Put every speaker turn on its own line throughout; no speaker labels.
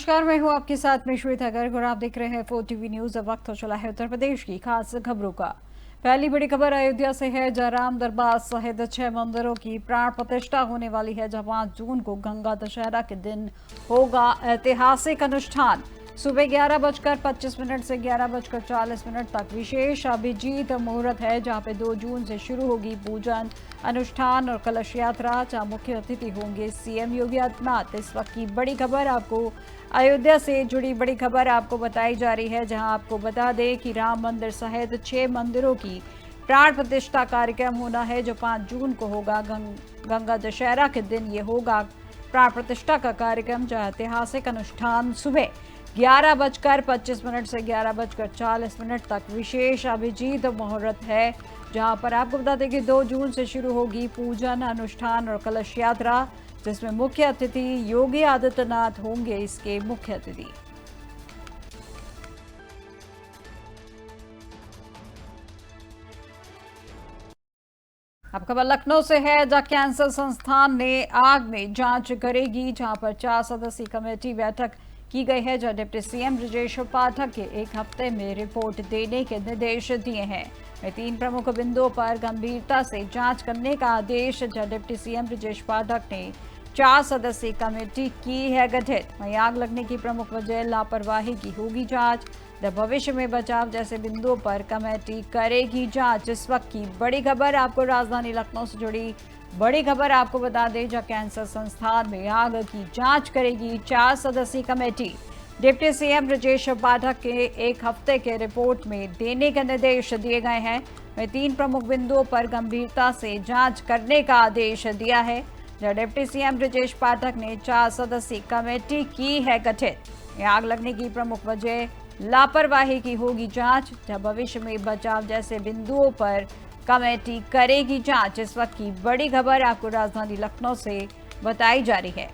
नमस्कार, मैं हूं आपके साथ में श्वेता गर्ग और आप देख रहे हैं 4 टीवी न्यूज। अब वक्त हो चला है उत्तर प्रदेश की खास खबरों का। पहली बड़ी खबर अयोध्या से है, जहां राम दरबार सहित 6 मंदिरों की प्राण प्रतिष्ठा होने वाली है। जहां 5 जून को गंगा दशहरा के दिन होगा ऐतिहासिक अनुष्ठान। सुबह 11:25 से 11:40 तक विशेष अभिजीत मुहूर्त है, जहां पे 2 जून से शुरू होगी पूजन अनुष्ठान और कलश यात्रा। जहां मुख्य अतिथि होंगे सीएम योगी आदित्यनाथ। इस वक्त की बड़ी खबर आपको अयोध्या से जुड़ी बड़ी खबर आपको बताई जा रही है, जहां आपको बता दें कि राम मंदिर सहित 6 मंदिरों की प्राण प्रतिष्ठा कार्यक्रम होना है, जो 5 जून को होगा। गंगा दशहरा के दिन ये होगा प्राण प्रतिष्ठा का कार्यक्रम। जहां ऐतिहासिक अनुष्ठान सुबह 11:25 से 11:40 तक विशेष अभिजीत मुहूर्त है, जहां पर आपको बता दें कि 2 जून से शुरू होगी पूजन अनुष्ठान और कलश यात्रा, जिसमें मुख्य अतिथि योगी आदित्यनाथ होंगे इसके मुख्य अतिथि। अब खबर लखनऊ से है, जहां कैंसर संस्थान ने आग में जांच करेगी। जहां पर 4 सदस्यीय कमेटी बैठक की गई है, जहां डिप्टी सीएम ब्रजेश पाठक के 1 हफ्ते में रिपोर्ट देने के निर्देश दिए हैं। 3 प्रमुख बिंदुओं पर गंभीरता से जांच करने का आदेश, जहां डिप्टी सीएम ब्रजेश पाठक ने 4 सदस्यीय कमेटी की है गठित। वहीं आग लगने की प्रमुख वजह लापरवाही की होगी जांच। भविष्य में बचाव जैसे बिंदुओं पर कमेटी करेगी जांच। इस वक्त की बड़ी खबर आपको राजधानी लखनऊ से जुड़ी बड़ी खबर आपको बता दें, जहां कैंसर संस्थान में आग की जांच करेगी 4 सदस्यीय committee. Deputy CM Brajesh Pathak के 1 हफ्ते के रिपोर्ट में देने के निर्देश दिए गए हैं। वहीं 3 प्रमुख बिंदुओं पर गंभीरता से जांच करने का आदेश दिया है, जहां डिप्टी सीएम ब्रजेश पाठक ने 4 सदस्यीय कमेटी की है गठित। आग लगने की प्रमुख वजह लापरवाही की होगी जांच, जहां भविष्य में बचाव जैसे बिंदुओं पर कमेटी करेगी जांच। इस वक्त की बड़ी खबर आपको राजधानी लखनऊ से बताई जा रही है।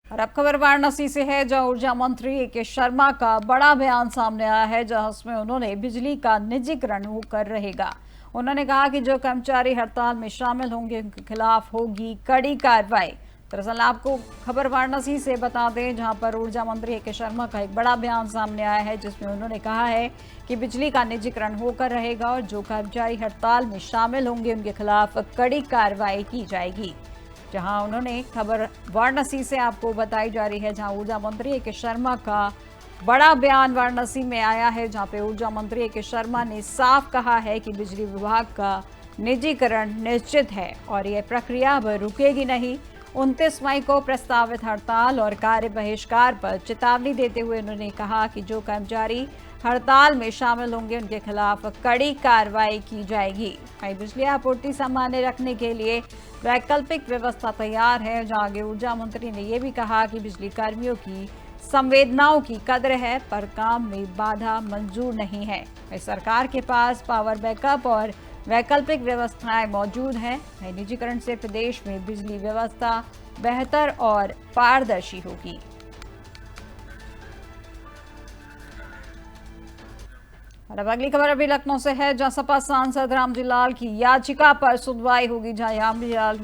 और अब खबर वाराणसी से है, जहां ऊर्जा मंत्री ए.के. शर्मा का बड़ा बयान सामने आया है, जहां उसमें उन्होंने बिजली का निजीकरण होकर रहेगा। उन्होंने कहा कि जो कर्मचारी हड़ताल में शामिल होंगे उनके खिलाफ होगी कड़ी कार्रवाई। दरअसल आपको खबर वाराणसी से बता दें, जहां पर ऊर्जा मंत्री ए.के. शर्मा का एक बड़ा बयान सामने आया है, जिसमें उन्होंने कहा है कि बिजली का निजीकरण होकर रहेगा और जो कर्मचारी हड़ताल में शामिल होंगे उनके खिलाफ कड़ी कार्रवाई की जाएगी। जहां उन्होंने खबर वाराणसी से आपको बताई जा रही है, जहां ऊर्जा मंत्री ए.के. शर्मा का बड़ा बयान वाराणसी में आया है, जहां पे ऊर्जा मंत्री ए.के. शर्मा ने साफ कहा है कि बिजली विभाग का निजीकरण निश्चित है और यह प्रक्रिया अब रुकेगी नहीं। 29 मई को प्रस्तावित हड़ताल और कार्य बहिष्कार पर चेतावनी देते हुए उन्होंने कहा कि जो कर्मचारी हड़ताल में शामिल होंगे उनके खिलाफ कड़ी कार्रवाई की जाएगी। वहीं बिजली आपूर्ति सामान्य रखने के लिए वैकल्पिक व्यवस्था तैयार है। जहां आगे ऊर्जा मंत्री ने यह भी कहा कि बिजली कर्मियों की संवेदनाओं की कद्र है, पर काम में बाधा मंजूर नहीं है। सरकार के पास पावर बैकअप और वैकल्पिक व्यवस्थाएं मौजूद हैं। निजीकरण से प्रदेश में बिजली व्यवस्था बेहतर और पारदर्शी होगी। और अब अगली खबर अभी लखनऊ से है, जहां सपा सांसद रामजी लाल की याचिका पर सुनवाई होगी। जहां रामजी लाल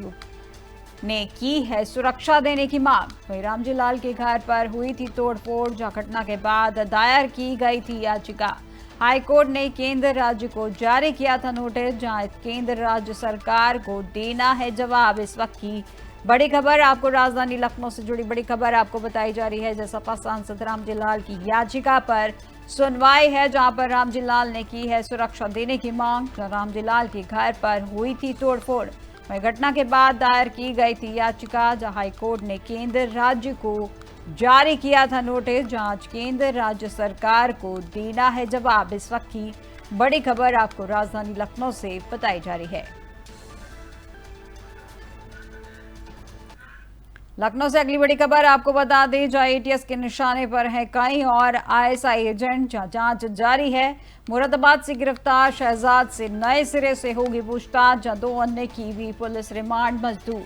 ने की है सुरक्षा देने की मांग। वहीं रामजी लाल के घर पर हुई थी तोड़फोड़, जहां घटना के बाद दायर की गई थी याचिका। हाईकोर्ट ने केंद्र राज्य को जारी किया था नोटिस, जहां केंद्र राज्य सरकार को देना है जवाब। इस वक्त की बड़ी खबर आपको राजधानी लखनऊ से जुड़ी बड़ी खबर आपको बताई जा रही है, जहां सपा सांसद रामजी लाल की याचिका पर सुनवाई है, जहां पर रामजी लाल ने की है सुरक्षा देने की मांग। रामजी लाल के घर पर हुई थी तोड़फोड़, वहीं घटना के बाद दायर की गई थी याचिका, जहां हाईकोर्ट ने केंद्र राज्य को जारी किया था नोटिस, जहां केंद्र राज्य सरकार को देना है जवाब। इस वक्त की बड़ी खबर आपको राजधानी लखनऊ से बताई जा रही है। लखनऊ से अगली बड़ी खबर आपको बता दें, जहां एटीएस के निशाने पर है कई और आईएसआई एजेंट, जहां जांच जारी है। मुरादाबाद से गिरफ्तार शहजाद से नए सिरे से होगी पूछताछ, जहां 2 अन्य की भी पुलिस रिमांड मंजूर।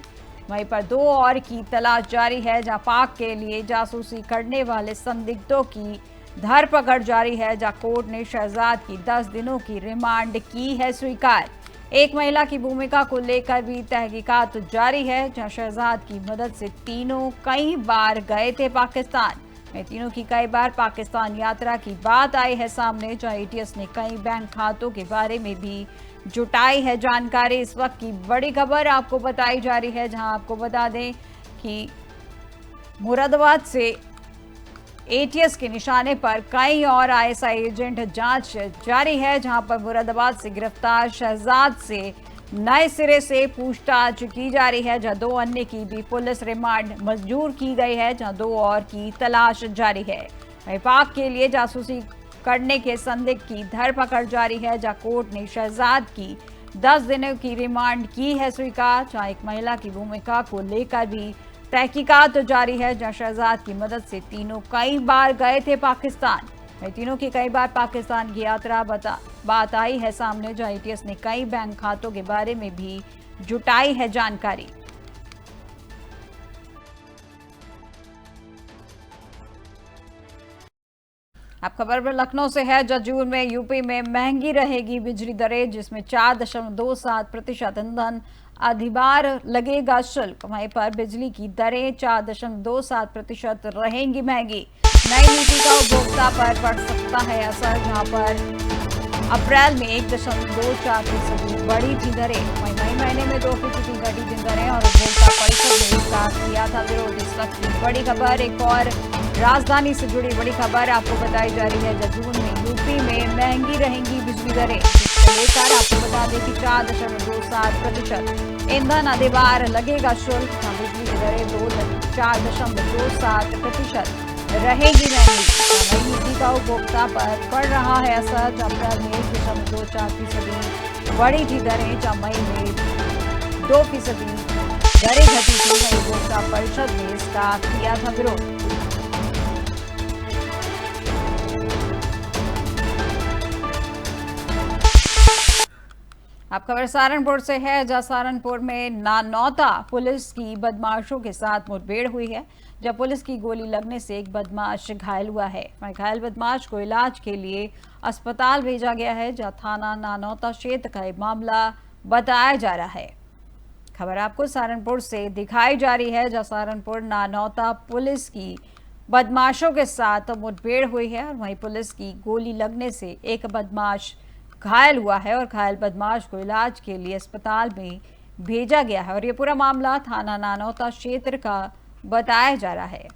वहीं पर 2 और की तलाश जारी है, जहां पाक के लिए जासूसी करने वाले संदिग्धों की धरपकड़ जारी है। जहां कोर्ट ने शहजाद की 10 दिनों की रिमांड की है स्वीकार। एक महिला की भूमिका को लेकर भी तहकीकात जारी है, जहां शहजाद की मदद से तीनों कई बार गए थे पाकिस्तान। तीनों की कई बार पाकिस्तान यात्रा की बात आई है सामने, जहां एटीएस ने कई बैंक खातों के बारे में भी जुटाई है जानकारी। इस वक्त की बड़ी खबर आपको बताई जा रही है, जहां आपको बता दें कि मुरादाबाद से एटीएस के निशाने पर कई और आईएसआई एजेंट जांच जारी है, जहां पर मुरादाबाद से गिरफ्तार शहजाद से नए सिरे से पूछताछ की जा रही है, जहां 2 अन्य की भी पुलिस रिमांड मंजूर की गई है, जहां 2 और की तलाश जारी है। पाक के लिए जासूसी करने के संदिग्ध की धरपकड़ जारी है, जहां कोर्ट ने शहजाद की 10 दिनों की रिमांड की है स्वीकार। जहां एक महिला की भूमिका को लेकर भी तहकीकात जारी है, जहां शहजाद की मदद से तीनों कई बार गए थे पाकिस्तान। तीनों की कई बार पाकिस्तान की यात्रा बात आई है सामने, जहां एटीएस ने कई बैंक खातों के बारे में भी जुटाई है जानकारी। अब खबर लखनऊ से है, जजूर में यूपी में महंगी रहेगी बिजली दरें, जिसमें 4.27% ईंधन अधिभार लगेगा शुल्क। वहीं पर बिजली की दरें 4.27% रहेंगी महंगी। नई नीति का उपभोक्ता पर पड़ सकता है असर, जहां पर अप्रैल में 1.24% बढ़ी थी दरें। वहीं मई महीने में 2% घटी थी दरें और उपभोक्ता परिषद ने इसका किया था विरोध। इस वक्त की बड़ी खबर, एक और राजधानी से जुड़ी बड़ी खबर आपको बताई जा रही है। जजून में यूपी में महंगी रहेंगी बिजली दरें, जिसको लेकर आपको बता दें कि 4.27% ईंधन अधिभार लगेगा शुल्क। बिजली की दरें 4.27% रहेगी महंगी। नई नीति का उपभोक्ता पर पड़ रहा है असर, अप्रैल में 1.24% बढ़ी थी दरें, जहां मई में 2% दरें घटी थी। उपभोक्ता परिषद ने इसका किया था विरोध। अब खबर सहारनपुर से है, जहां सहारनपुर में नानौता पुलिस की बदमाशों के साथ मुठभेड़ हुई है, जब पुलिस की गोली लगने से एक बदमाश घायल हुआ है। घायल बदमाश को इलाज के लिए अस्पताल भेजा गया है, जहां थाना नानौता क्षेत्र का एक मामला बताया जा रहा है। खबर आपको सहारनपुर से दिखाई जा रही है, जहां सहारनपुर नानौता पुलिस की बदमाशों के साथ मुठभेड़ हुई है और वहीं पुलिस की गोली लगने से एक बदमाश घायल हुआ है और घायल बदमाश को इलाज के लिए अस्पताल में भेजा गया है। और ये पूरा मामला थाना नानौता क्षेत्र का बताया जा रहा है।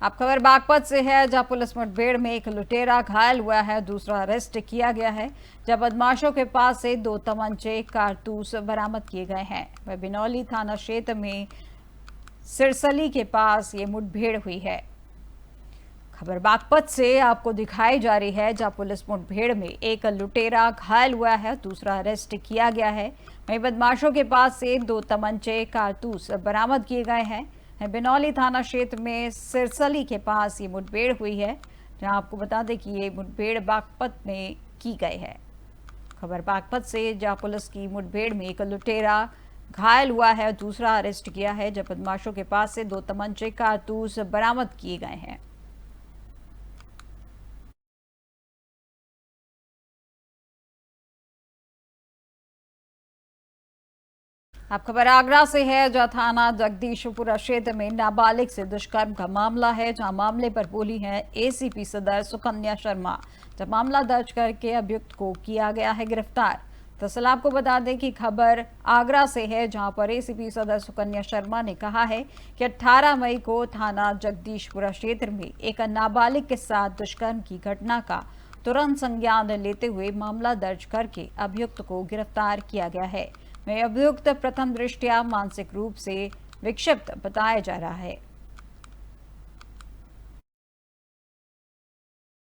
अब खबर बागपत से है, जहां पुलिस मुठभेड़ में एक लुटेरा घायल हुआ है, दूसरा अरेस्ट किया गया है। जब बदमाशों के पास से 2 तमंचे कारतूस बरामद किए गए हैं। वह बिनौली थाना क्षेत्र में सिरसली के पास ये मुठभेड़ हुई है। खबर बागपत से आपको दिखाई जा रही है, जहां पुलिस मुठभेड़ में एक लुटेरा घायल हुआ है, दूसरा अरेस्ट किया गया है। वहीं बदमाशों के पास से 2 तमंचे कारतूस बरामद किए गए हैं। बिनौली थाना क्षेत्र में सिरसली के पास ये मुठभेड़ हुई है, जहां आपको बता दें कि ये मुठभेड़ बागपत में की गई है। खबर बागपत से, जहां पुलिस की मुठभेड़ में एक लुटेरा घायल हुआ है, दूसरा अरेस्ट किया है, जब बदमाशों के पास से 2 तमंचे कारतूस बरामद किए गए हैं। अब खबर आगरा से है, जहां थाना जगदीशपुरा क्षेत्र में नाबालिग से दुष्कर्म का मामला है, जहां मामले पर बोली है एसीपी सदर सुकन्या शर्मा। जब मामला दर्ज करके अभियुक्त को किया गया है गिरफ्तार। दरअसल आपको बता दें कि खबर आगरा से है, जहां पर एसीपी सदर सुकन्या शर्मा ने कहा है कि 18 मई को थाना जगदीशपुरा क्षेत्र में एक नाबालिग के साथ दुष्कर्म की घटना का तुरंत संज्ञान लेते हुए मामला दर्ज करके अभियुक्त को गिरफ्तार किया गया है। में अभियुक्त प्रथम दृष्टया मानसिक रूप से विक्षिप्त बताया जा रहा है।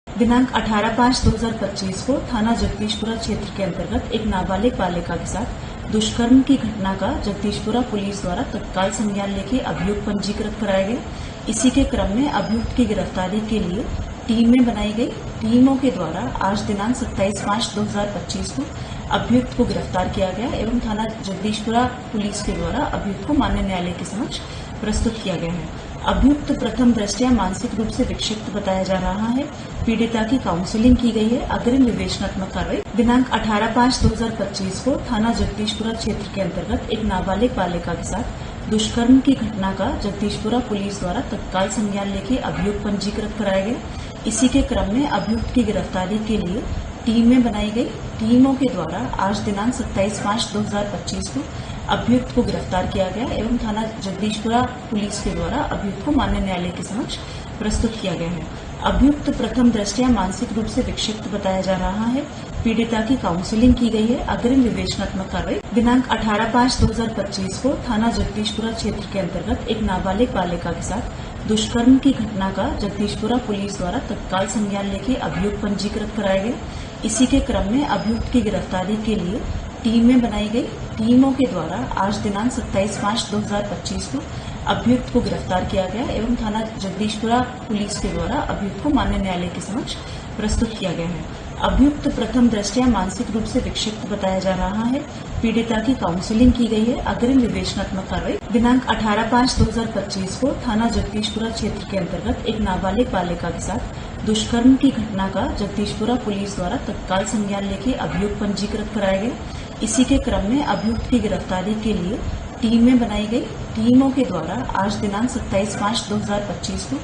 दिनांक 18/5/2025 को थाना जगदीशपुरा क्षेत्र के अंतर्गत एक नाबालिग बालिका के साथ दुष्कर्म की घटना का जगदीशपुरा पुलिस द्वारा तत्काल संज्ञान लेके अभियुक्त पंजीकृत कराया गया। इसी के क्रम में अभियुक्त की गिरफ्तारी के लिए टीमें बनाई गई। टीमों के द्वारा आज दिनांक 27/5/2025 को अभियुक्त को गिरफ्तार किया गया एवं थाना जगदीशपुरा पुलिस के द्वारा अभियुक्त को माननीय न्यायालय के समक्ष प्रस्तुत किया गया है। अभियुक्त प्रथम दृष्टया मानसिक रूप से विक्षिप्त बताया जा रहा है। पीड़िता की काउंसलिंग की गई है। अग्रिम विवेचनात्मक कार्रवाई दिनांक 18/5/2025 को थाना जगदीशपुरा क्षेत्र के अंतर्गत एक नाबालिग बालिका के साथ दुष्कर्म की घटना का जगदीशपुरा पुलिस द्वारा तत्काल संज्ञान लेके अभियोग पंजीकृत कराया गया। इसी के क्रम में अभियुक्त की गिरफ्तारी के लिए टीमें बनाई गई। टीमों के द्वारा आज दिनांक 27/5/2025 को अभियुक्त को गिरफ्तार किया गया एवं थाना जगदीशपुरा पुलिस के द्वारा अभियुक्त को माननीय न्यायालय के समक्ष प्रस्तुत किया गया है। अभियुक्त प्रथम दृष्टया मानसिक रूप से विक्षिप्त बताया जा रहा है। पीड़िता की काउंसलिंग की गई है। अग्रिम विवेचनात्मक कार्रवाई दिनांक 18/5/2025 को थाना जगदीशपुरा क्षेत्र के अंतर्गत एक नाबालिग बालिका के साथ दुष्कर्म की घटना का जगदीशपुरा पुलिस द्वारा तत्काल संज्ञान लेके अभियोग पंजीकृत कराया गया। इसी के क्रम में अभियुक्त की गिरफ्तारी के लिए टीमें बनाई गई। टीमों के द्वारा आज दिनांक 27/5/2025 को अभियुक्त को गिरफ्तार किया गया एवं थाना जगदीशपुरा पुलिस के द्वारा अभियुक्त को माननीय न्यायालय के समक्ष प्रस्तुत किया गया है। अभियुक्त प्रथम दृष्टया मानसिक रूप से विक्षिप्त बताया जा रहा है। पीड़िता की काउंसलिंग की गई है। अग्रिम विवेचनात्मक कार्रवाई दिनांक 18/5/2025 को थाना जगदीशपुरा क्षेत्र के अंतर्गत एक नाबालिग बालिका के साथ दुष्कर्म की घटना का जगदीशपुरा पुलिस द्वारा तत्काल संज्ञान लेके अभियोग पंजीकृत कराया गया। इसी के क्रम में अभियुक्त की गिरफ्तारी के लिए टीमें बनाई गई। टीमों के द्वारा आज दिनांक 27/5/2025 को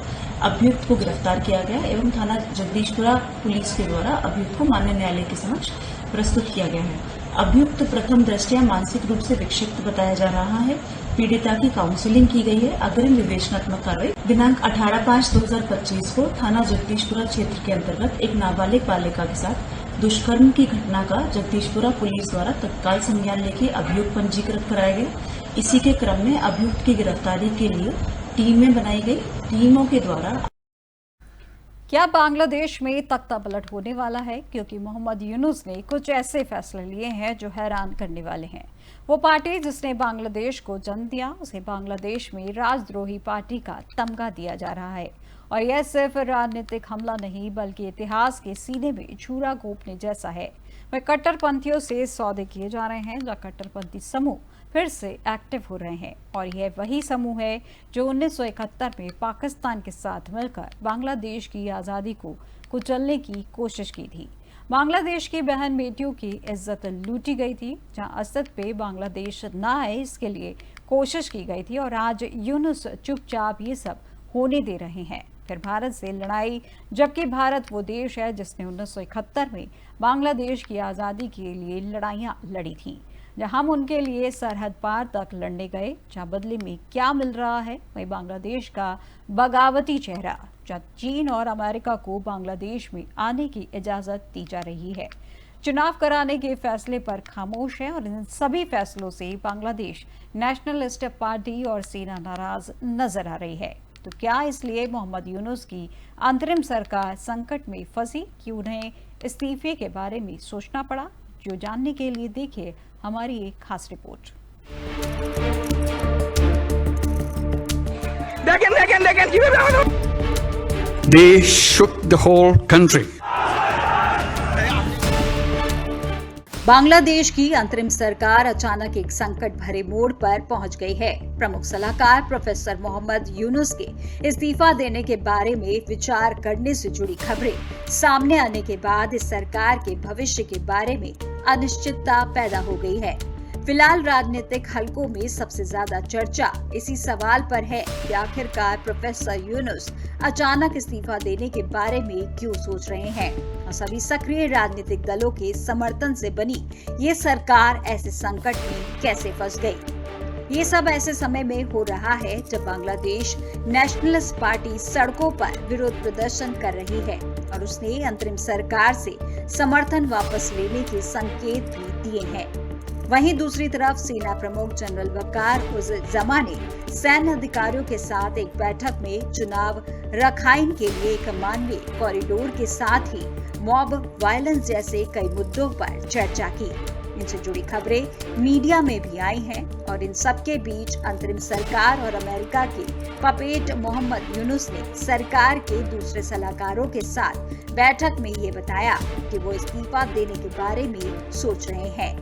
अभियुक्त को गिरफ्तार किया गया एवं थाना जगदीशपुरा पुलिस के द्वारा अभियुक्त को माननीय न्यायालय के समक्ष प्रस्तुत किया गया है। अभियुक्त प्रथम दृष्टया मानसिक रूप से विक्षिप्त बताया जा रहा है। पीड़िता की काउंसलिंग की गई है। अग्रिम विवेचनात्मक कार्रवाई दिनांक 18/5/2025 को थाना जगदीशपुरा क्षेत्र के अंतर्गत एक नाबालिग बालिका के साथ दुष्कर्म की घटना का जगदीशपुरा पुलिस द्वारा तत्काल संज्ञान लेके अभियोग पंजीकृत कराया गया। इसी के क्रम में अभियुक्त की गिरफ्तारी के लिए टीमें बनाई गई। टीमों के द्वारा
क्या बांग्लादेश में तख्ता पलट होने वाला है? क्योंकि मोहम्मद यूनुस ने कुछ ऐसे फैसले लिए हैं जो हैरान करने वाले हैं। वो पार्टी जिसने बांग्लादेश को जन्म दिया, उसे बांग्लादेश में राजद्रोही पार्टी का तमगा दिया जा रहा है। और यह सिर्फ राजनीतिक हमला नहीं बल्कि इतिहास के सीने में छुरा घोंपने जैसा है। वह कट्टरपंथियों से सौदे किए जा रहे हैं, जहाँ कट्टरपंथी समूह फिर से एक्टिव हो रहे हैं। और यह वही समूह है जो 1971 में पाकिस्तान के साथ मिलकर बांग्लादेश की आज़ादी को कुचलने की कोशिश की थी। बांग्लादेश की बहन बेटियों की इज्जत लूटी गई थी, जहां असद पे बांग्लादेश ना आए इसके लिए कोशिश की गई थी। और आज यूनुस चुपचाप ये सब होने दे रहे हैं। फिर भारत से लड़ाई, जबकि भारत वो देश है जिसने 1971 में बांग्लादेश की आज़ादी के लिए लड़ाइयाँ लड़ी थीं, जहां हम उनके लिए सरहद पार तक लड़ने गए। जहां बदले में क्या मिल रहा है? वही बांग्लादेश का बगावती चेहरा, जहां चीन और अमेरिका को बांग्लादेश में आने की इजाज़त दी जा रही है। चुनाव कराने के फैसले पर खामोश है और इन सभी फैसलों से बांग्लादेश नेशनलिस्ट पार्टी और सेना नाराज नजर आ रही है। तो क्या इसलिए मोहम्मद यूनुस की अंतरिम सरकार संकट में फंसी कि उन्हें इस्तीफे के बारे में सोचना पड़ा? जो जानने के लिए देखिए हमारी एक खास report.
They shook the whole country.
Bangladesh की अंतरिम सरकार अचानक एक संकट भरे मोड़ पर पहुंच गई है। प्रमुख सलाहकार प्रोफेसर मोहम्मद यूनुस के इस्तीफा देने के बारे में विचार करने से जुड़ी खबरें सामने आने के बाद इस सरकार के भविष्य के बारे में अनिश्चितता पैदा हो गई है। फिलहाल राजनीतिक हलकों में सबसे ज्यादा चर्चा इसी सवाल पर है कि आखिरकार प्रोफेसर यूनुस अचानक इस्तीफा देने के बारे में क्यों सोच रहे हैं और सभी सक्रिय राजनीतिक दलों के समर्थन से बनी ये सरकार ऐसे संकट में कैसे फंस गई। ये सब ऐसे समय में हो रहा है जब बांग्लादेश नेशनलिस्ट पार्टी सड़कों पर विरोध प्रदर्शन कर रही है और उसने अंतरिम सरकार से समर्थन वापस लेने के संकेत भी दिए हैं। वहीं दूसरी तरफ सेना प्रमुख जनरल वकार उज़-ज़मा ने सैन्य अधिकारियों के साथ एक बैठक में चुनाव रखाइन के लिए एक मानवीय कॉरिडोर के साथ ही मॉब वायलेंस जैसे कई मुद्दों पर चर्चा की। इनसे जुड़ी खबरें मीडिया में भी आई हैं और इन सबके बीच अंतरिम सरकार और अमेरिका के पपेट मोहम्मद यूनुस ने सरकार के दूसरे सलाहकारों के साथ बैठक में ये बताया कि वो इस्तीफा देने के बारे में सोच रहे हैं।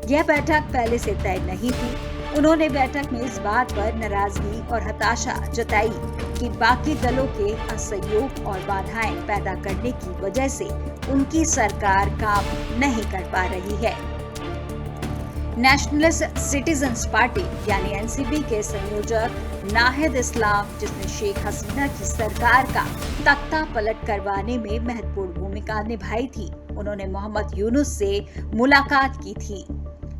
यह बैठक पहले से तय नहीं थी। उन्होंने बैठक में इस बात पर नाराजगी और हताशा जताई कि बाकी दलों के असहयोग और बाधाएं पैदा करने की वजह से उनकी सरकार काम नहीं कर पा रही है। नेशनलिस्ट सिटीजन्स पार्टी यानी एनसीपी के संयोजक नाहिद इस्लाम, जिसने शेख हसीना की सरकार का तख्ता पलट करवाने में महत्वपूर्ण भूमिका निभाई थी, उन्होंने मोहम्मद यूनुस से मुलाकात की थी।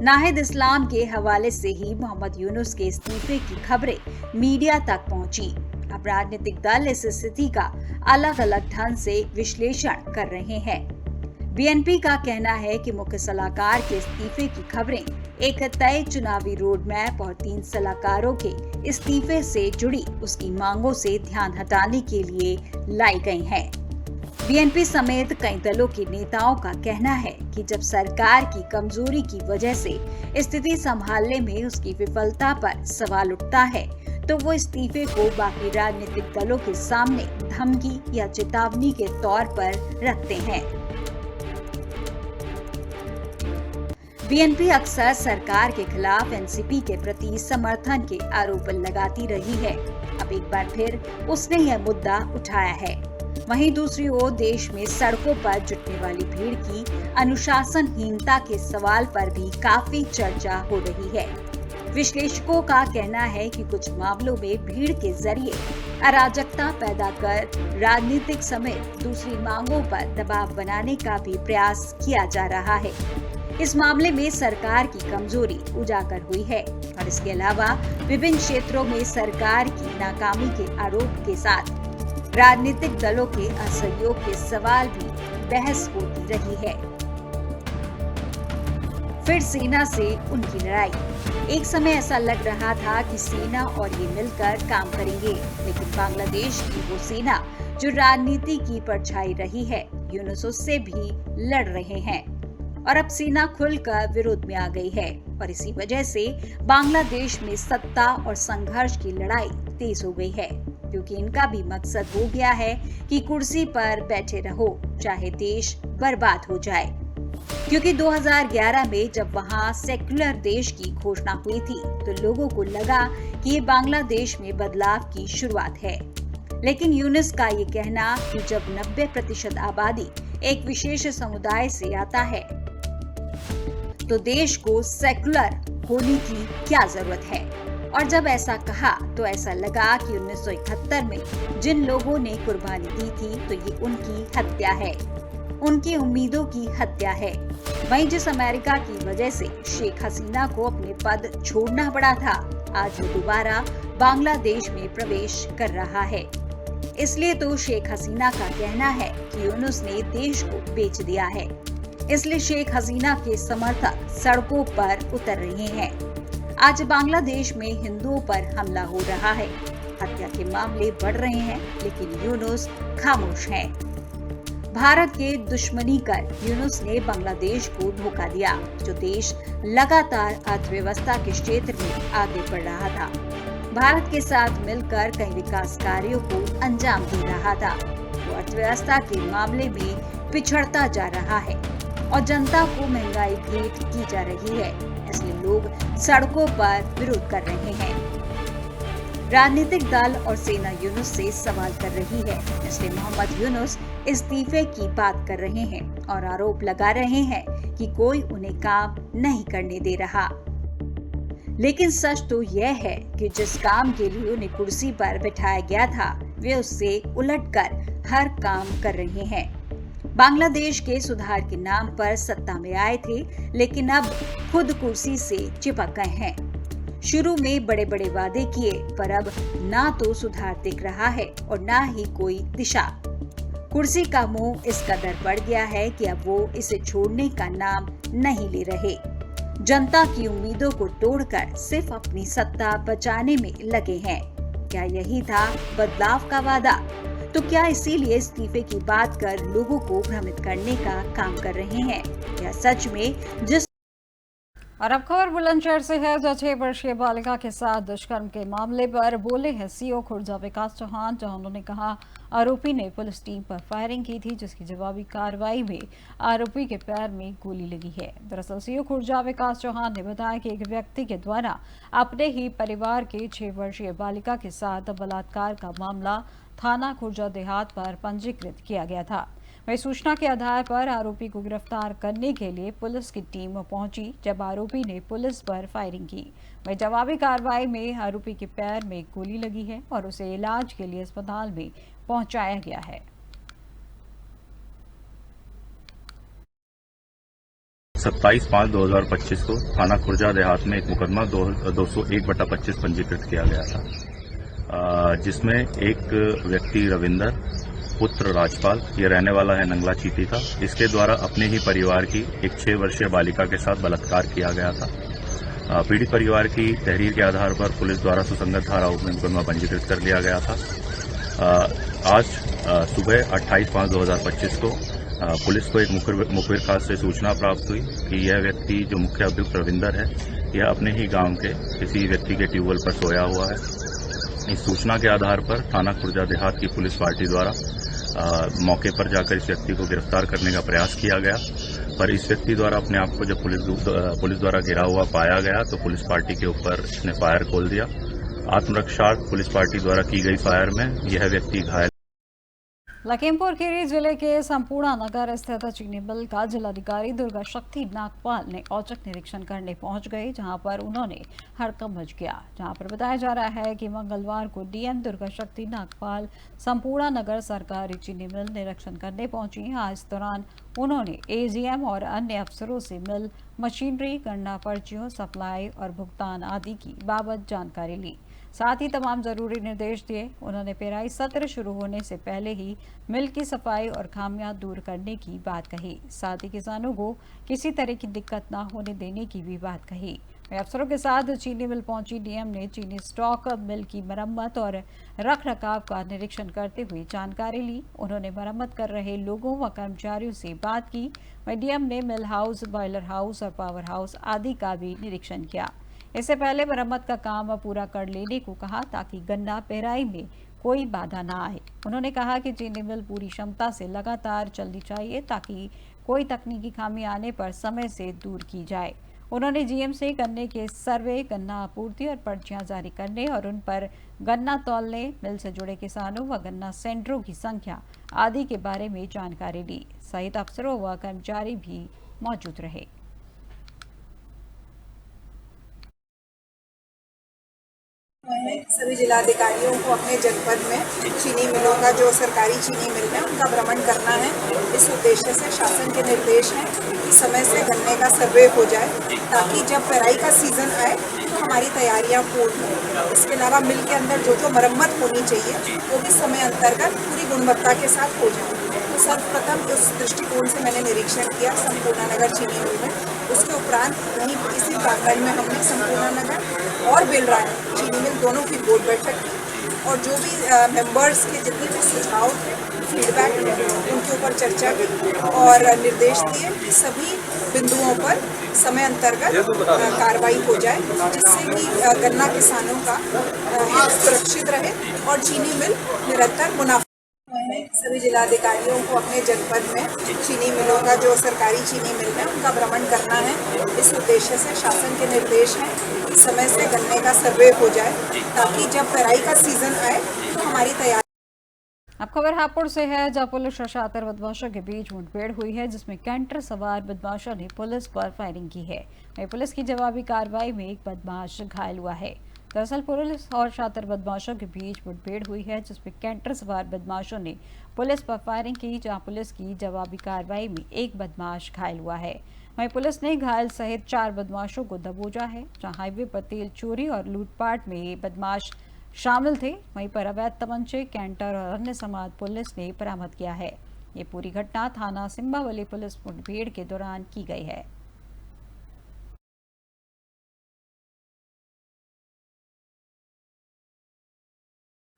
नाहिद इस्लाम के हवाले से ही मोहम्मद यूनुस के इस्तीफे की खबरें मीडिया तक पहुंची। अब राजनीतिक दल इस स्थिति का अलग अलग ढंग से विश्लेषण कर रहे हैं। बीएनपी का कहना है कि मुख्य सलाहकार के इस्तीफे की खबरें एक तय चुनावी रोड मैप और 3 सलाहकारों के इस्तीफे से जुड़ी उसकी मांगों से ध्यान हटाने के लिए लाई गई हैं। बीएनपी समेत कई दलों के नेताओं का कहना है कि जब सरकार की कमजोरी की वजह से स्थिति संभालने में उसकी विफलता पर सवाल उठता है, तो वो इस्तीफे को बाकी राजनीतिक दलों के सामने धमकी या चेतावनी के तौर पर रखते हैं। बीएनपी अक्सर सरकार के खिलाफ एनसीपी के प्रति समर्थन के आरोप लगाती रही है। अब एक बार फिर उसने यह मुद्दा उठाया है। वहीं दूसरी ओर देश में सड़कों पर जुटने वाली भीड़ की अनुशासनहीनता के सवाल पर भी काफी चर्चा हो रही है। विश्लेषकों का कहना है कि कुछ मामलों में भीड़ के जरिए अराजकता पैदा कर राजनीतिक समेत दूसरी मांगों पर दबाव बनाने का भी प्रयास किया जा रहा है। इस मामले में सरकार की कमजोरी उजागर हुई है और इसके अलावा विभिन्न क्षेत्रों में सरकार की नाकामी के आरोप के साथ राजनीतिक दलों के असहयोग के सवाल भी बहस होती रही है। फिर सेना से उनकी लड़ाई। एक समय ऐसा लग रहा था कि सेना और ये मिलकर काम करेंगे, लेकिन बांग्लादेश की वो सेना जो राजनीति की परछाई रही है, यूनुस उससे भी लड़ रहे हैं और अब सेना खुलकर विरोध में आ गई है और इसी वजह से बांग्लादेश में सत्ता और संघर्ष की लड़ाई तेज हो गई है, क्योंकि इनका भी मकसद हो गया है कि कुर्सी पर बैठे रहो चाहे देश बर्बाद हो जाए। क्योंकि 2011 में जब वहां सेक्युलर देश की घोषणा हुई थी तो लोगों को लगा कि ये बांग्लादेश में बदलाव की शुरुआत है, लेकिन यूनुस का ये कहना कि जब 90% आबादी एक विशेष समुदाय से आता है तो देश को सेक्युलर होने की क्या जरूरत है, और जब ऐसा कहा तो ऐसा लगा कि 1971 में जिन लोगों ने कुर्बानी दी थी तो ये उनकी हत्या है, उनकी उम्मीदों की हत्या है। वहीं जिस अमेरिका की वजह से शेख हसीना को अपने पद छोड़ना पड़ा था, आज वो दोबारा बांग्लादेश में प्रवेश कर रहा है। इसलिए तो शेख हसीना का कहना है कि यूनुस ने देश को बेच दिया है। इसलिए शेख हसीना के समर्थक सड़कों पर उतर रहे हैं। आज बांग्लादेश में हिंदुओं पर हमला हो रहा है, हत्या के मामले बढ़ रहे हैं, लेकिन यूनुस खामोश है। भारत के दुश्मनी कर यूनुस ने बांग्लादेश को धोखा दिया, जो देश लगातार अर्थव्यवस्था के क्षेत्र में आगे बढ़ रहा था, भारत के साथ मिलकर कई विकास कार्यों को अंजाम दे रहा था। वो अर्थव्यवस्था के मामले में पिछड़ता जा रहा है और जनता को महंगाई भेंट की जा रही है, इसलिए लोग सड़कों पर विरोध कर रहे हैं। राजनीतिक दल और सेना यूनुस से सवाल कर रही है, इसलिए मोहम्मद यूनुस इस्तीफे की बात कर रहे हैं और आरोप लगा रहे हैं कि कोई उन्हें काम नहीं करने दे रहा। लेकिन सच तो यह है कि जिस काम के लिए उन्हें कुर्सी पर बिठाया गया था, वे उससे उलटकर हर काम कर रहे हैं। बांग्लादेश के सुधार के नाम पर सत्ता में आए थे, लेकिन अब खुद कुर्सी से चिपक गए हैं। शुरू में बड़े बड़े वादे किए, पर अब ना तो सुधार दिख रहा है और ना ही कोई दिशा। कुर्सी का मोह इस कदर बढ़ गया है कि अब वो इसे छोड़ने का नाम नहीं ले रहे। जनता की उम्मीदों को तोड़कर सिर्फ अपनी सत्ता बचाने में लगे हैं। क्या यही था बदलाव का वादा? तो क्या इसीलिए इस्तीफे की बात कर लोगों को भ्रमित करने का काम कर रहे हैं? या सच में जिस और अब खबर बुलंदशहर से है, जहां 6 वर्षीय बालिका के साथ दुष्कर्म के मामले पर बोले हैं सीओ खुर्जा विकास चौहान। जहां उन्होंने कहा आरोपी ने पुलिस टीम पर फायरिंग की थी, जिसकी जवाबी कार्रवाई में आरोपी के पैर में गोली लगी है। दरअसल सीओ खुर्जा विकास चौहान ने बताया कि एक व्यक्ति के द्वारा अपने ही परिवार के 6 वर्षीय बालिका के साथ बलात्कार का मामला थाना खुर्जा देहात पर पंजीकृत किया गया था। वही सूचना के आधार पर आरोपी को गिरफ्तार करने के लिए पुलिस की टीम पहुंची, जब आरोपी ने पुलिस पर फायरिंग की। वही जवाबी कार्रवाई में आरोपी के पैर में गोली लगी है और उसे इलाज के लिए अस्पताल में पहुंचाया गया है।
27/5/2025 को थाना खुर्जा देहात में एक मुकदमा 201/25 पंजीकृत किया गया था, जिसमें एक व्यक्ति रविंदर पुत्र राजपाल, ये रहने वाला है नंगला चीटी का, इसके द्वारा अपने ही परिवार की एक 6 वर्षीय बालिका के साथ बलात्कार किया गया था। पीड़ित परिवार की तहरीर के आधार पर पुलिस द्वारा सुसंगत धाराओं में मुकदमा पंजीकृत कर लिया गया था। आज सुबह 28/5/2025 को पुलिस को एक मुखबिर खास से सूचना प्राप्त हुई कि यह व्यक्ति जो मुख्य अभियुक्त रविंदर है, यह अपने ही गांव के किसी व्यक्ति के ट्यूबवेल पर सोया हुआ है। इस सूचना के आधार पर थाना खुर्जा देहात की पुलिस पार्टी द्वारा मौके पर जाकर इस व्यक्ति को गिरफ्तार करने का प्रयास किया गया, पर इस व्यक्ति द्वारा अपने आप को जब पुलिस द्वारा घिरा हुआ पाया गया तो पुलिस पार्टी के ऊपर इसने फायर खोल दिया। आत्मरक्षार्थ पुलिस पार्टी द्वारा की गई फायर में यह व्यक्ति घायल।
लखीमपुर खीरी जिले के संपूर्णा नगर स्थित चीनी मिल का जिलाधिकारी दुर्गा शक्ति नागपाल ने औचक निरीक्षण करने पहुंच गए, जहां पर उन्होंने हड़कंप मच गया। जहां पर बताया जा रहा है कि मंगलवार को डीएम दुर्गा शक्ति नागपाल संपूर्णा नगर सरकारी चीनी मिल निरीक्षण करने पहुंची। इस दौरान उन्होंने एजीएम और अन्य अफसरों से मिल मशीनरी, गणना पर्चियों, सप्लाई और भुगतान आदि की बाबत जानकारी ली। साथ ही तमाम जरूरी निर्देश दिए। उन्होंने पेराई सत्र शुरू होने से पहले ही मिल की सफाई और खामियां दूर करने की बात कही। साथ ही किसानों को किसी तरह की दिक्कत न होने देने की भी बात कही। अफसरों के साथ चीनी मिल पहुंची डीएम ने चीनी स्टॉक मिल की मरम्मत और रख रखाव का निरीक्षण करते हुए जानकारी ली। उन्होंने मरम्मत कर रहे लोगों व कर्मचारियों से बात की। वहीं डीएम ने मिल हाउस, बॉयलर हाउस और पावर हाउस आदि का भी निरीक्षण किया। इससे पहले मरम्मत का काम पूरा कर लेने को कहा, ताकि गन्ना पेराई में कोई बाधा न आए। उन्होंने कहा कि चीनी मिल पूरी क्षमता से लगातार चलनी चाहिए, ताकि कोई तकनीकी खामी आने पर समय से दूर की जाए। उन्होंने जीएम से गन्ने के सर्वे, गन्ना आपूर्ति और पर्चियां जारी करने और उन पर गन्ना तौलने, मिल से जुड़े किसानों व गन्ना सेंटरों की संख्या आदि के बारे में जानकारी ली। सहित अफसरों व कर्मचारी भी मौजूद रहे।
सभी जिलाधिकारियों को अपने जनपद में चीनी मिलों का, जो सरकारी चीनी मिल है, उनका भ्रमण करना है। इस उद्देश्य से शासन के निर्देश हैं कि समय से गन्ने का सर्वे हो जाए, ताकि जब पेराई का सीजन आए तो हमारी तैयारियां पूर्ण हों। इसके अलावा मिल के अंदर जो मरम्मत होनी चाहिए वो भी समय अंतर्गत पूरी गुणवत्ता के साथ हो जाए। सर्वप्रथम उस दृष्टिकोण से मैंने निरीक्षण किया संपूर्णा नगर चीनी मिल में। उसके उपरांत वहीं इसी प्रांगण में हमने संपूर्णा नगर और बेलराय चीनी मिल दोनों की बोर्ड बैठक की और जो भी मेंबर्स के जितने भी सुझाव थे, फीडबैक उनके ऊपर चर्चा की और निर्देश दिए कि सभी बिंदुओं पर समय अंतर्गत कार्रवाई हो जाए, जिससे कि गन्ना किसानों का हित सुरक्षित रहे और चीनी मिल निरंतर मुनाफा। सभी जिलाधिकारियों को अपने जनपद में चीनी मिलों का, जो सरकारी चीनी मिल है, उनका भ्रमण करना है। इस उद्देश्य से शासन के निर्देश हैं कि समय से गन्ने का सर्वे हो जाए, ताकि जब पेराई का सीजन आए तो हमारी तैयारी।
अब खबर हापुड़ से है, जहां पुलिस और शातिर बदमाशों के बीच मुठभेड़ हुई है, जिसमें कैंटर सवार बदमाशों ने पुलिस पर फायरिंग की है। वहीं पुलिस की जवाबी कार्रवाई में एक बदमाश घायल हुआ है। दरअसल पुलिस और शातिर बदमाशों के बीच मुठभेड़ हुई है, जिसमें कैंटर सवार बदमाशों ने पुलिस पर फायरिंग की, जहां पुलिस की जवाबी कार्रवाई में एक बदमाश घायल हुआ है। वहीं पुलिस ने घायल सहित 4 बदमाशों को दबोचा है, जहां हाईवे पर तेल चोरी और लूटपाट में ये बदमाश शामिल थे। वहीं पर अवैध तमंचे, कैंटर और अन्य सामान पुलिस ने बरामद किया है। ये पूरी घटना थाना सिंबावली पुलिस मुठभेड़ के दौरान की गई है।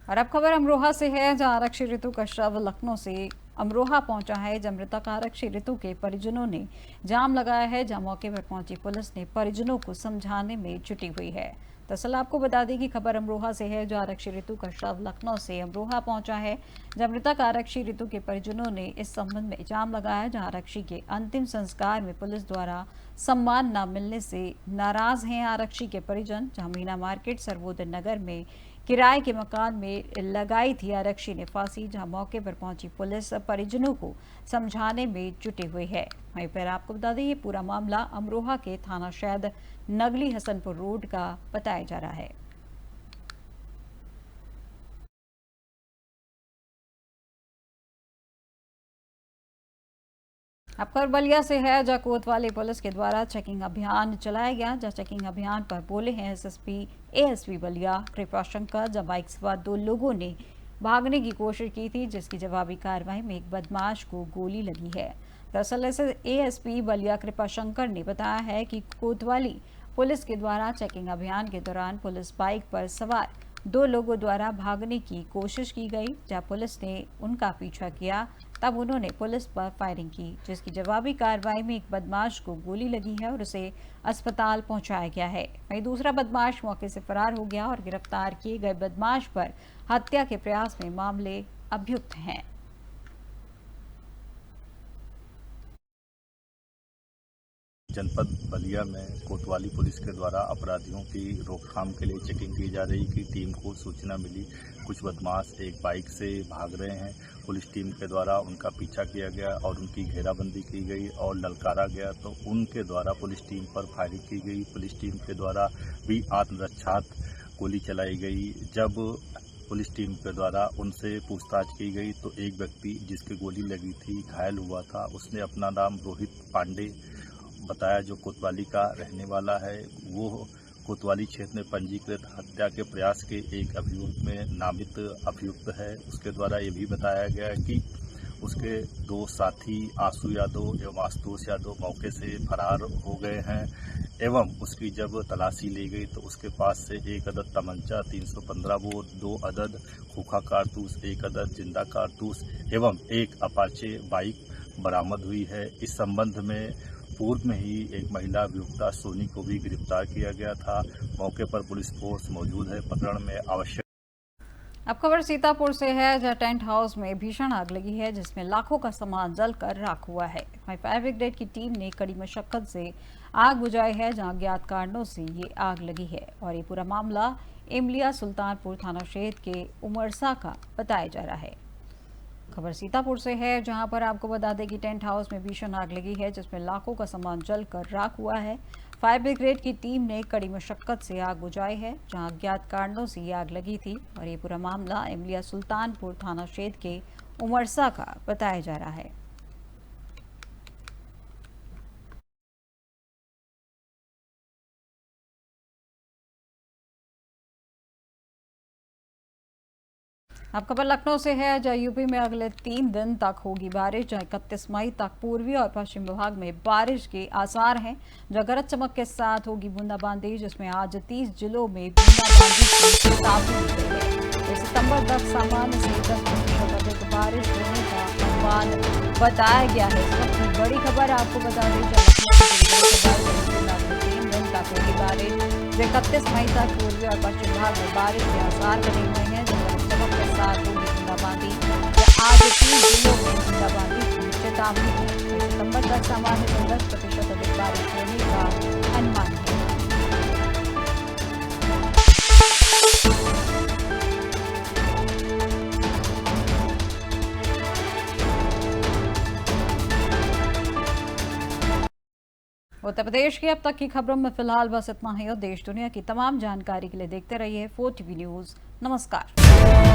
और अब खबर अमरोहा से है, जहां आरक्षी ऋतु कश्यप लखनऊ से अमरोहा पहुंचा है, जहां मृतक आरक्षी ऋतु के परिजनों ने जाम लगाया है, जहां मौके पर पहुंची पुलिस ने परिजनों को समझाने में जुटी हुई है। दरअसल आपको बता दें कि खबर अमरोहा से है, जो आरक्षी ऋतु का शव लखनऊ से अमरोहा पहुंचा है, जब मृतक आरक्षी ऋतु के परिजनों ने इस संबंध में जाम लगाया, जहां आरक्षी के अंतिम संस्कार में पुलिस द्वारा सम्मान न मिलने से नाराज हैं आरक्षी के परिजन। जहां मीना मार्केट सर्वोदय नगर में किराए के मकान में लगाई थी आरक्षी ने फांसी, जहां मौके पर पहुंची पुलिस परिजनों को समझाने में जुटी हुई है। वहीं पर आपको बता दें, ये पूरा मामला अमरोहा के थाना शहद नगली हसनपुर रोड का बताया जा रहा है। आपका बलिया से है, जहां कोतवाली पुलिस के द्वारा चेकिंग अभियान चलाया गया, जहां चेकिंग अभियान पर बोले हैं एसएसपी एएसपी बलिया कृपा शंकर, जब बाइक सवार 2 लोगों ने भागने की कोशिश की थी, जिसकी जवाबी कार्रवाई में एक बदमाश को गोली लगी है। दरअसल एएसपी बलिया कृपा शंकर ने बताया है कि कोतवाली पुलिस के द्वारा चेकिंग अभियान के दौरान पुलिस बाइक पर सवार 2 लोगों द्वारा भागने की कोशिश की गई, जहां पुलिस ने उनका पीछा किया, तब उन्होंने पुलिस पर फायरिंग की, जिसकी जवाबी कार्रवाई में एक बदमाश को गोली लगी है और उसे अस्पताल पहुंचाया गया है। वहीं दूसरा बदमाश मौके से फरार हो गया और गिरफ्तार किए गए बदमाश पर हत्या के प्रयास में मामले अभियुक्त हैं।
जनपद बलिया में कोतवाली पुलिस के द्वारा अपराधियों की रोकथाम के लिए चेकिंग की जा रही की टीम को सूचना मिली, कुछ बदमाश एक बाइक से भाग रहे हैं। पुलिस टीम के द्वारा उनका पीछा किया गया और उनकी घेराबंदी की गई और ललकारा गया, तो उनके द्वारा पुलिस टीम पर फायरिंग की गई। पुलिस टीम के द्वारा भी आत्मरक्षात्मक गोली चलाई गई। जब पुलिस टीम के द्वारा उनसे पूछताछ की गई तो एक व्यक्ति जिसकी गोली लगी थी घायल हुआ था, उसने अपना नाम रोहित पांडे बताया, जो कोतवाली का रहने वाला है। वो कोतवाली क्षेत्र में पंजीकृत हत्या के प्रयास के एक अभियुक्त में नामित अभियुक्त है। उसके द्वारा ये भी बताया गया है कि उसके 2 साथी आशु यादव एवं आशुतोष यादव मौके से फरार हो गए हैं एवं उसकी जब तलाशी ली गई तो उसके पास से 1 अदद तमंचा 315 बोर, 2 अदद खोखा कारतूस, 1 अदद जिंदा कारतूस एवं 1 अपाचे बाइक बरामद हुई है। इस संबंध में पूर्व में ही एक महिला अभियुक्ता सोनी को भी गिरफ्तार किया गया था। मौके पर पुलिस फोर्स मौजूद है, पकड़ में आवश्यक।
अब खबर सीतापुर से है, जहां टेंट हाउस में भीषण आग लगी है, जिसमें लाखों का सामान जलकर राख हुआ है। वहीं फायर ब्रिगेड की टीम ने कड़ी मशक्कत से आग बुझाई है, जहां अज्ञात कारणों से ये आग लगी है और ये पूरा मामला इमलिया सुल्तानपुर थाना क्षेत्र के उमरसा का बताया जा रहा है। खबर सीतापुर से है, जहां पर आपको बता दें कि टेंट हाउस में भीषण आग लगी है, जिसमें लाखों का सामान जलकर राख हुआ है। फायर ब्रिगेड की टीम ने कड़ी मशक्कत से आग बुझाई है, जहां अज्ञात कारणों से ये आग लगी थी और ये पूरा मामला इमलिया सुल्तानपुर थाना क्षेत्र के उमरसा का बताया जा रहा है। अब खबर लखनऊ से है, जहां यूपी में अगले 3 दिन तक होगी बारिश, जहां 31 मई तक पूर्वी और पश्चिम विभाग में बारिश के आसार हैं, जहां गरज चमक के साथ होगी बूंदाबांदी, जिसमें आज 30 जिलों में बूंदाबांदी की चेतावनी दी गई है। सितंबर तक सामान्य से 10% अधिक बारिश होने का अनुमान बताया गया है। इस वक्त की बड़ी खबर आपको बता दें, अगले 3 दिन तक होगी बारिश, 31 मई तक पूर्वी और पश्चिम विभाग में बारिश के आसार बने हुए हैं, चमक के साथ होगी बूंदाबांदी। आज 3 जिलों में बूंदाबांदी की चेतावनी है। सितंबर तक सामान्य से 10% अधिक बारिश होने का अनुमान है। उत्तर प्रदेश की अब तक की खबरों में फिलहाल बस इतना ही और देश दुनिया की तमाम जानकारी के लिए देखते रहिए 4TV न्यूज़। नमस्कार।